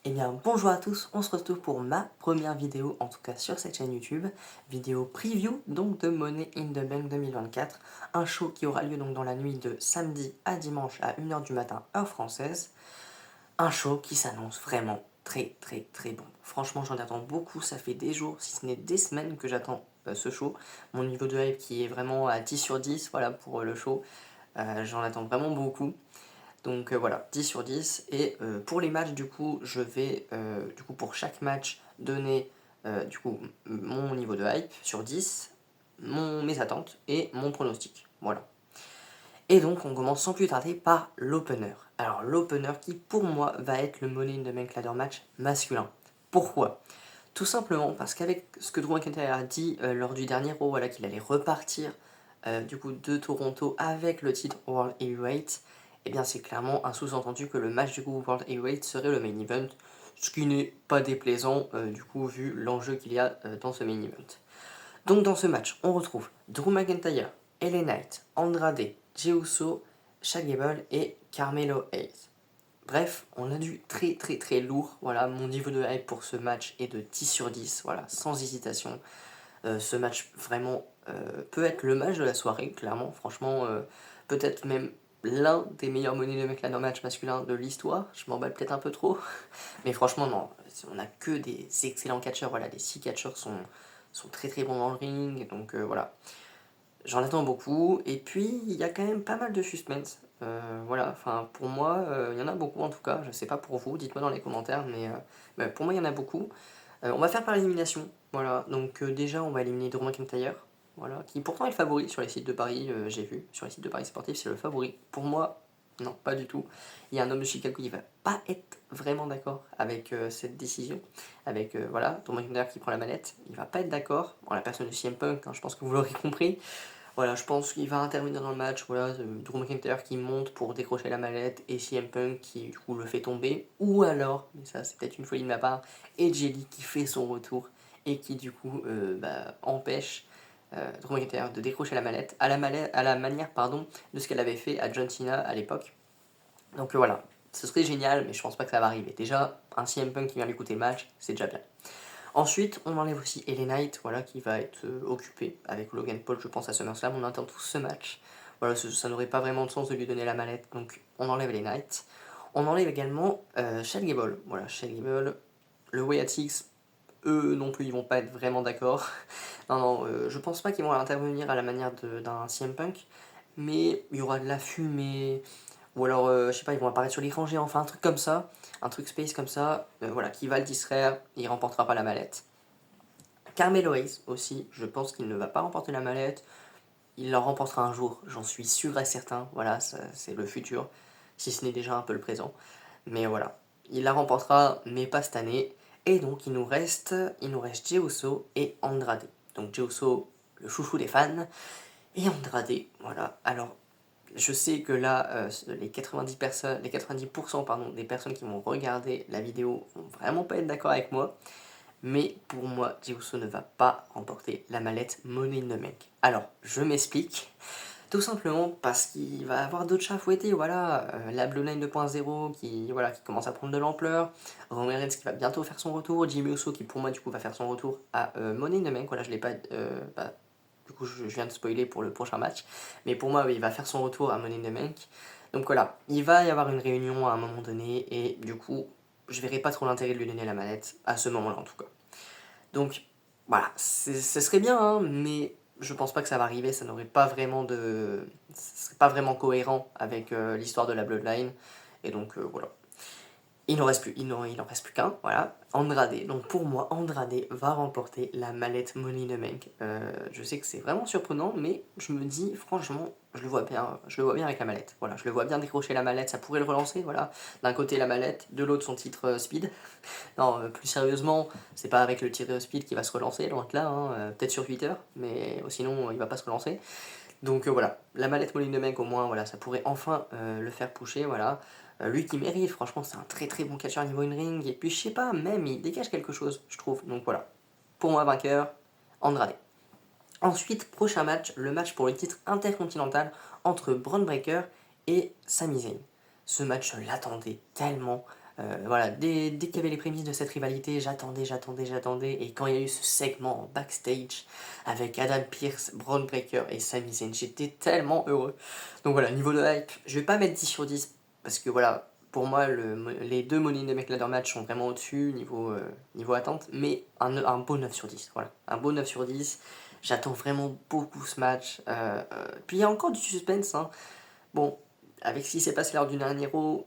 Eh bien bonjour à tous, on se retrouve pour ma première vidéo, en tout cas sur cette chaîne YouTube, vidéo preview donc de Money in the Bank 2024, un show qui aura lieu donc dans la nuit de samedi à dimanche à 1h du matin heure française, un show qui s'annonce vraiment très bon. Franchement j'en attends beaucoup, ça fait des jours, si ce n'est des semaines que j'attends ce show, mon niveau de hype qui est vraiment à 10 sur 10 voilà, pour le show, j'en attends vraiment beaucoup. Donc voilà, 10 sur 10. Et pour les matchs, du coup, je vais du coup, pour chaque match donner du coup, mon niveau de hype sur 10, mes attentes et mon pronostic. Voilà. Et donc on commence sans plus tarder par l'opener. Alors l'opener qui pour moi va être le Money in the Bank Ladder Match masculin. Pourquoi? Tout simplement parce qu'avec ce que Drew McIntyre a dit lors du dernier Raw, voilà, qu'il allait repartir du coup de Toronto avec le titre World Heavyweight, et bien c'est clairement un sous-entendu que le match du coup World Heavyweight serait le main event, ce qui n'est pas déplaisant du coup vu l'enjeu qu'il y a dans ce main event. Donc dans ce match, on retrouve Drew McIntyre, LA Knight, Andrade, Jey Uso, Chad Gable et Carmelo Hayes. Bref, on a du très lourd. Voilà, mon niveau de hype pour ce match est de 10 sur 10, voilà, sans hésitation. Ce match vraiment peut être le match de la soirée, clairement. Franchement, peut-être même l'un des meilleurs Money in the Bank Ladder match masculin de l'histoire. Je m'emballe peut-être un peu trop. Mais franchement, non, on a que des excellents catcheurs. Voilà, les 6 catcheurs sont très bons dans le ring. Donc voilà, j'en attends beaucoup. Et puis, il y a quand même pas mal de suspense. Voilà, enfin, pour moi, il y en a beaucoup en tout cas. Je sais pas pour vous, dites-moi dans les commentaires. Mais pour moi, il y en a beaucoup. On va faire par élimination. Voilà, donc déjà, on va éliminer Drew McIntyre. Voilà, qui pourtant est le favori sur les sites de Paris, j'ai vu. Sur les sites de Paris Sportif, c'est le favori. Pour moi, non, pas du tout. Il y a un homme de Chicago qui va pas être vraiment d'accord avec cette décision. Avec, voilà, Drew McIntyre qui prend la manette. Il va pas être d'accord. Bon, la personne de CM Punk, hein, je pense que vous l'aurez compris. Voilà, je pense qu'il va intervenir dans le match, voilà, Drew McIntyre qui monte pour décrocher la mallette et CM Punk qui du coup le fait tomber, ou alors, mais ça c'est peut-être une folie de ma part, et Jelly qui fait son retour et qui du coup empêche Drew McIntyre de décrocher la mallette à la manière pardon, de ce qu'elle avait fait à John Cena à l'époque. Donc voilà, ce serait génial, mais je pense pas que ça va arriver. Déjà, un CM Punk qui vient lui coûter le match, c'est déjà bien. Ensuite, on enlève aussi LA Knight, voilà, qui va être occupé avec Logan Paul, je pense, à SummerSlam. On attend tous ce match. Voilà, ça n'aurait pas vraiment de sens de lui donner la mallette, donc on enlève LA Knight. On enlève également Chad Gable. Voilà, Chad Gable, le Way Six, eux non plus, ils vont pas être vraiment d'accord. Non, je pense pas qu'ils vont intervenir à la manière d'un CM Punk, mais il y aura de la fumée, ou alors, je sais pas, ils vont apparaître sur l'écran géant, enfin un truc comme ça, un truc space comme ça, voilà, qui va le distraire, il remportera pas la mallette. Carmelo Hayes aussi, je pense qu'il ne va pas remporter la mallette, il la remportera un jour, j'en suis sûr et certain, voilà, c'est le futur, si ce n'est déjà un peu le présent. Mais voilà, il la remportera, mais pas cette année. Et donc il nous reste Jey Uso et Andrade. Donc Jey Uso, le chouchou des fans, et Andrade, voilà. Alors je sais que là, les 90% pardon, des personnes qui vont regarder la vidéo vont vraiment pas être d'accord avec moi, mais pour moi, Jey Uso ne va pas remporter la mallette Money in the Bank. Alors, je m'explique. Tout simplement parce qu'il va avoir d'autres chats à fouetter, voilà, la Bloodline 2.0 qui commence à prendre de l'ampleur, Roman Reigns qui va bientôt faire son retour, Jimmy Uso qui pour moi du coup va faire son retour à Money in the Bank, voilà je l'ai pas, du coup je viens de spoiler pour le prochain match, mais pour moi oui, il va faire son retour à Money in the Bank, donc voilà, il va y avoir une réunion à un moment donné, et du coup je verrai pas trop l'intérêt de lui donner la manette, à ce moment-là en tout cas. Donc voilà, ce serait bien, hein, mais je pense pas que ça va arriver, ça n'aurait pas vraiment de. Ce serait pas vraiment cohérent avec l'histoire de la Bloodline. Et donc voilà. Il en reste plus qu'un, voilà. Andrade. Donc pour moi, Andrade va remporter la mallette Money in the Bank. Je sais que c'est vraiment surprenant, mais je me dis, franchement, je le vois bien avec la mallette. Voilà, je le vois bien décrocher la mallette, ça pourrait le relancer, voilà. D'un côté la mallette, de l'autre son titre Speed. Non, plus sérieusement, c'est pas avec le titre Speed qui va se relancer, loin de là, hein, peut-être sur Twitter, mais sinon il va pas se relancer. Donc voilà, la mallette Molin de Mec au moins, voilà, ça pourrait enfin le faire pusher, voilà. Lui qui mérite, franchement, c'est un très bon catcheur niveau in-ring, et puis je sais pas, même il dégage quelque chose, je trouve. Donc voilà, pour moi vainqueur, Andrade. Ensuite, prochain match, le match pour le titre intercontinental entre Braun Breaker et Sami Zayn. Ce match, je l'attendais tellement. Voilà, dès qu'il y avait les prémices de cette rivalité, j'attendais, et quand il y a eu ce segment en backstage avec Adam Pearce, Bron Breakker et Sami Zayn, j'étais tellement heureux. Donc voilà, niveau de hype, je vais pas mettre 10 sur 10, parce que voilà, pour moi, les deux Money in the Bank Ladder match sont vraiment au-dessus, niveau attente, mais un beau 9 sur 10, voilà, un beau 9 sur 10, j'attends vraiment beaucoup ce match, puis il y a encore du suspense, hein. Bon, avec ce qui s'est passé lors du dernier Raw,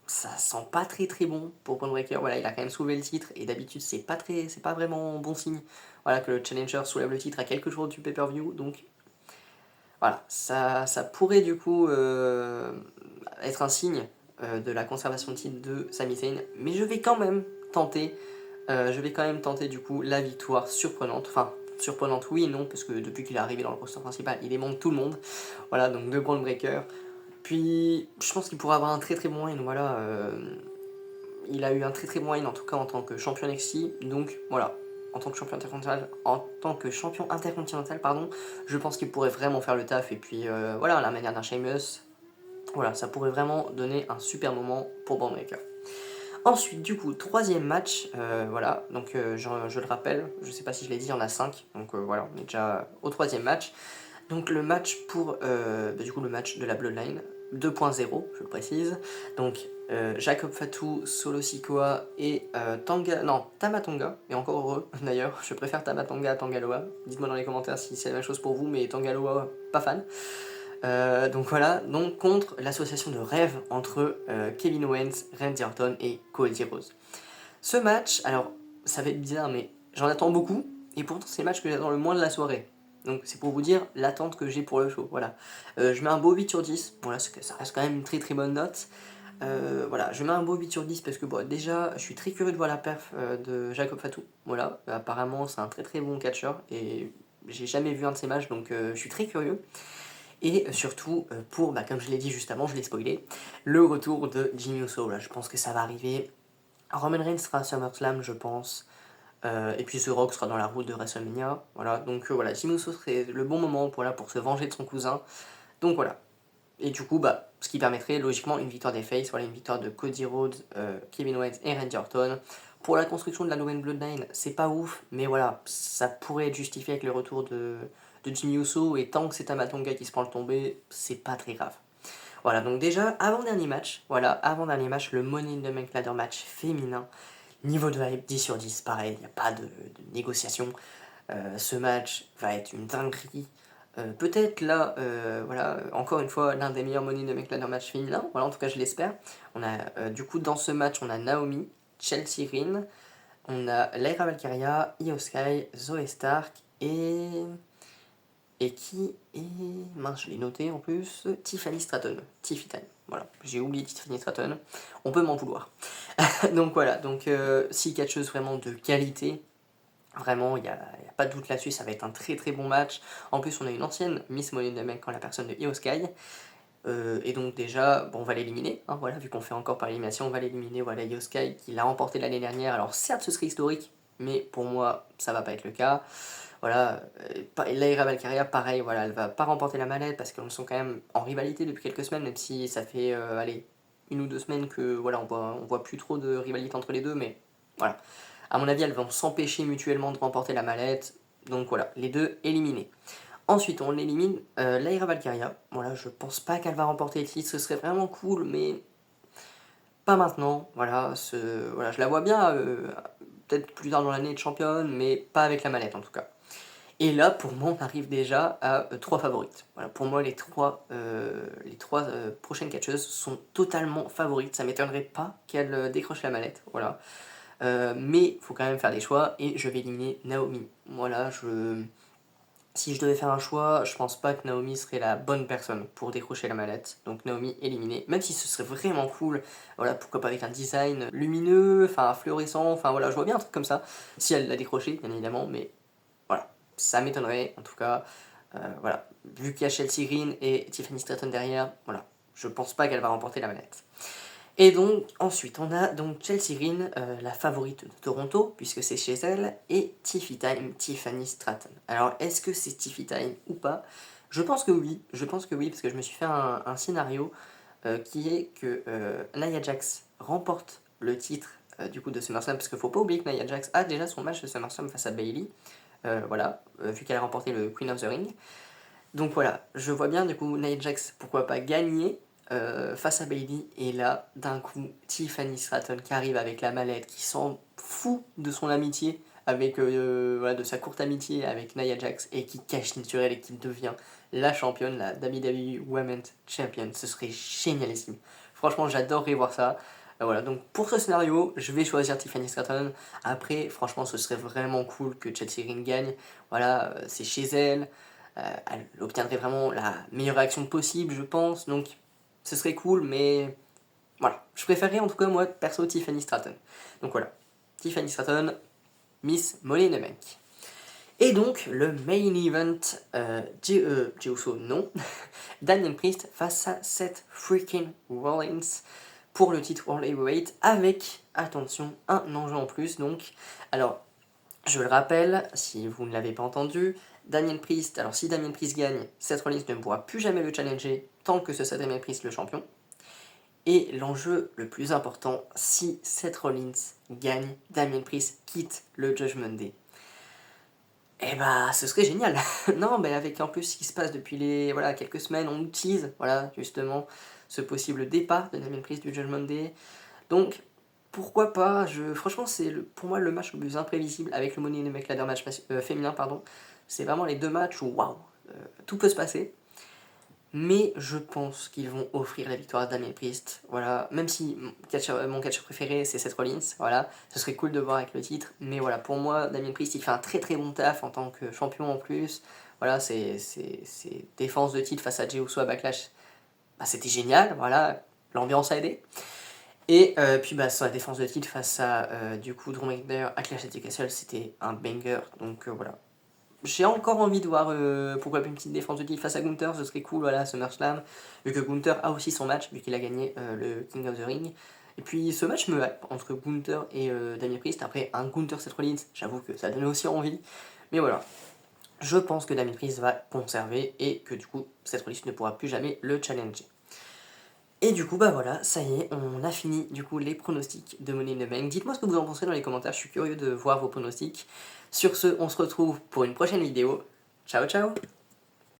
ça sent pas très très bon pour Bron Breakker. Voilà, il a quand même soulevé le titre et d'habitude c'est pas vraiment bon signe. Voilà, que le challenger soulève le titre à quelques jours du pay-per-view, donc voilà, ça pourrait du coup être un signe de la conservation de titre de Sami Zayn, mais tenter, je vais quand même tenter du coup la victoire surprenante, enfin surprenante oui et non, parce que depuis qu'il est arrivé dans le roster principal, il émonte tout le monde, voilà, donc de Bron Breakker. Puis, je pense qu'il pourra avoir un très très bon win, voilà. Il a eu un très très bon win en tout cas en tant que champion NXT, donc voilà, en tant que champion intercontinental, pardon, je pense qu'il pourrait vraiment faire le taf, et puis voilà, à la manière d'un Sheamus, voilà, ça pourrait vraiment donner un super moment pour Bron Breakker. Ensuite, du coup, troisième match, voilà, donc je le rappelle, je sais pas si je l'ai dit, il y en a 5, donc voilà, on est déjà au troisième match. Donc le match pour, du coup le match de la Bloodline 2.0, je le précise. Donc Jacob Fatu, Solo Sikoa et Tama Tonga, et encore heureux d'ailleurs, je préfère Tama Tonga à Tangaloa. Dites-moi dans les commentaires si c'est la même chose pour vous, mais Tangaloa, pas fan. Donc voilà, donc contre l'association de rêve entre Kevin Owens, Randy Orton et Cody Rhodes. Ce match, alors ça va être bizarre, mais j'en attends beaucoup, et pourtant c'est le match que j'attends le moins de la soirée. Donc c'est pour vous dire l'attente que j'ai pour le show, voilà. Je mets un beau 8 sur 10, bon là ça reste quand même une très très bonne note. Voilà, je mets un beau 8 sur 10 parce que bon, déjà je suis très curieux de voir la perf de Jacob Fatu. Voilà, apparemment c'est un très très bon catcheur, et j'ai jamais vu un de ses matchs, donc je suis très curieux. Et surtout pour, comme je l'ai dit juste avant, je l'ai spoilé, le retour de Jimmy Uso. Là, je pense que ça va arriver. Roman Reigns sera à SummerSlam, je pense. Et puis The Rock sera dans la route de WrestleMania. Voilà, donc voilà, Jimmy Uso serait le bon moment pour se venger de son cousin. Donc voilà. Et du coup, ce qui permettrait logiquement une victoire des Face, voilà, une victoire de Cody Rhodes, Kevin Owens et Randy Orton. Pour la construction de la nouvelle Bloodline, c'est pas ouf, mais voilà, ça pourrait être justifié avec le retour de Jimmy Uso, et tant que c'est Tama Tonga qui se prend le tombé, c'est pas très grave. Voilà, donc déjà, avant-dernier match, le Money in the Bank Ladder match féminin. Niveau de hype, 10 sur 10, pareil, il n'y a pas de négociation. Ce match va être une dinguerie. Peut-être là, voilà, encore une fois, l'un des meilleurs Money in the Bank Ladder match féminin. Voilà, en tout cas, je l'espère. On a, du coup, dans ce match, on a Naomi, Chelsea Green, on a Lyra Valkyria, Io Sky, Zoe Stark et qui est... Mince, je l'ai noté en plus, Tiffany Stratton. Tiffy Time. Voilà, j'ai oublié Tiffany Stratton. On peut m'en vouloir. Donc voilà, donc 6 catcheuses vraiment de qualité. Vraiment, il n'y a pas de doute là-dessus, ça va être un très très bon match. En plus, on a une ancienne Miss Money in the Bank en la personne de Io Sky. Et donc déjà, bon, on va l'éliminer, hein, voilà, vu qu'on fait encore par élimination, on va l'éliminer, voilà, Io Sky qui l'a remporté l'année dernière. Alors certes, ce serait historique, mais pour moi, ça va pas être le cas. Voilà, Lyra Valkyria, pareil, voilà, elle va pas remporter la mallette parce qu'elles sont quand même en rivalité depuis quelques semaines, même si ça fait, allez, 1 ou 2 semaines que, voilà, on voit plus trop de rivalité entre les deux, mais voilà. À mon avis, elles vont s'empêcher mutuellement de remporter la mallette, donc voilà, les deux éliminés. Ensuite, on élimine Lyra Valkyria. Voilà, je pense pas qu'elle va remporter le titre, ce serait vraiment cool, mais pas maintenant. Voilà, voilà, je la vois bien, peut-être plus tard dans l'année être championne, mais pas avec la mallette en tout cas. Et là, pour moi, on arrive déjà à 3 favorites. Voilà, pour moi, les trois prochaines catcheuses sont totalement favorites. Ça m'étonnerait pas qu'elles décrochent la mallette. Voilà. Mais il faut quand même faire des choix, et je vais éliminer Naomi. Voilà, si je devais faire un choix, je pense pas que Naomi serait la bonne personne pour décrocher la mallette. Donc Naomi éliminée, même si ce serait vraiment cool. Voilà, pourquoi pas avec un design lumineux, enfin fluorescent, enfin voilà, je vois bien un truc comme ça. Si elle l'a décroché, bien évidemment, mais voilà, ça m'étonnerait en tout cas. Voilà, vu qu'il y a Chelsea Green et Tiffany Stratton derrière, voilà, je pense pas qu'elle va remporter la mallette. Et donc, ensuite, on a donc Chelsea Green, la favorite de Toronto, puisque c'est chez elle, et Tiffany Stratton. Alors, est-ce que c'est Tiffy Time ou pas? Je pense que oui, parce que je me suis fait un scénario qui est que Nia Jax remporte le titre du coup de SummerSlam, parce qu'il faut pas oublier que Nia Jax a déjà son match de SummerSlam face à Bayley, voilà, vu qu'elle a remporté le Queen of the Ring. Donc voilà, je vois bien du coup Nia Jax, pourquoi pas gagner face à Bayley, et là d'un coup Tiffany Stratton qui arrive avec la mallette, qui s'en fout de son amitié avec voilà, de sa courte amitié avec Nia Jax, et qui cache sur elle et qui devient la championne, la WWE Women's Champion. Ce serait génialissime. Franchement, j'adorerais voir ça. Voilà, donc pour ce scénario, je vais choisir Tiffany Stratton. Après, franchement, ce serait vraiment cool que Chelsea Green gagne. Voilà, c'est chez elle. Elle obtiendrait vraiment la meilleure réaction possible, je pense. Donc, ce serait cool, mais voilà. Je préférerais en tout cas, moi, perso, Tiffany Stratton. Donc voilà, Tiffany Stratton, Miss Money in the Bank. Et donc, le main event, Jey Uso, non, Damian Priest face à Seth freaking Rollins pour le titre World Heavyweight avec, attention, un enjeu en plus. Donc, alors, je le rappelle, si vous ne l'avez pas entendu, Damian Priest, alors si Damian Priest gagne, Seth Rollins ne pourra plus jamais le challenger tant que ce soit Damian Priest le champion. Et l'enjeu le plus important, si Seth Rollins gagne, Damian Priest quitte le Judgment Day. Eh bah, ce serait génial. Non, mais avec en plus ce qui se passe depuis les voilà, quelques semaines, on utilise voilà, justement ce possible départ de Damian Priest du Judgment Day. Donc, pourquoi pas, franchement, c'est pour moi le match le plus imprévisible avec le Money in the Bank Ladder match féminin, pardon. C'est vraiment les deux matchs où, waouh, tout peut se passer. Mais je pense qu'ils vont offrir la victoire à Damian Priest. Voilà, même si mon catcheur préféré c'est Seth Rollins, voilà, ce serait cool de voir avec le titre. Mais voilà, pour moi, Damian Priest il fait un très très bon taf en tant que champion en plus. Voilà, ses défenses de titre face à Jey Uso à Backlash, bah, c'était génial, voilà, l'ambiance a aidé. Et puis bah, sur la défense de titre face à du coup Drew McIntyre à Clash at the Castle, c'était un banger. Donc voilà. J'ai encore envie de voir pourquoi pas une petite défense de titre face à Gunther, ce serait cool, voilà, SummerSlam, vu que Gunther a aussi son match, vu qu'il a gagné le King of the Ring. Et puis ce match me hype entre Gunther et Damian Priest. Après, un Gunther Seth Rollins, j'avoue que ça donne aussi envie. Mais voilà, je pense que Damian Priest va conserver et que du coup, Seth Rollins ne pourra plus jamais le challenger. Et du coup, bah voilà, ça y est, on a fini du coup les pronostics de Money in the Bank. Dites-moi ce que vous en pensez dans les commentaires, je suis curieux de voir vos pronostics. Sur ce, on se retrouve pour une prochaine vidéo. Ciao ciao!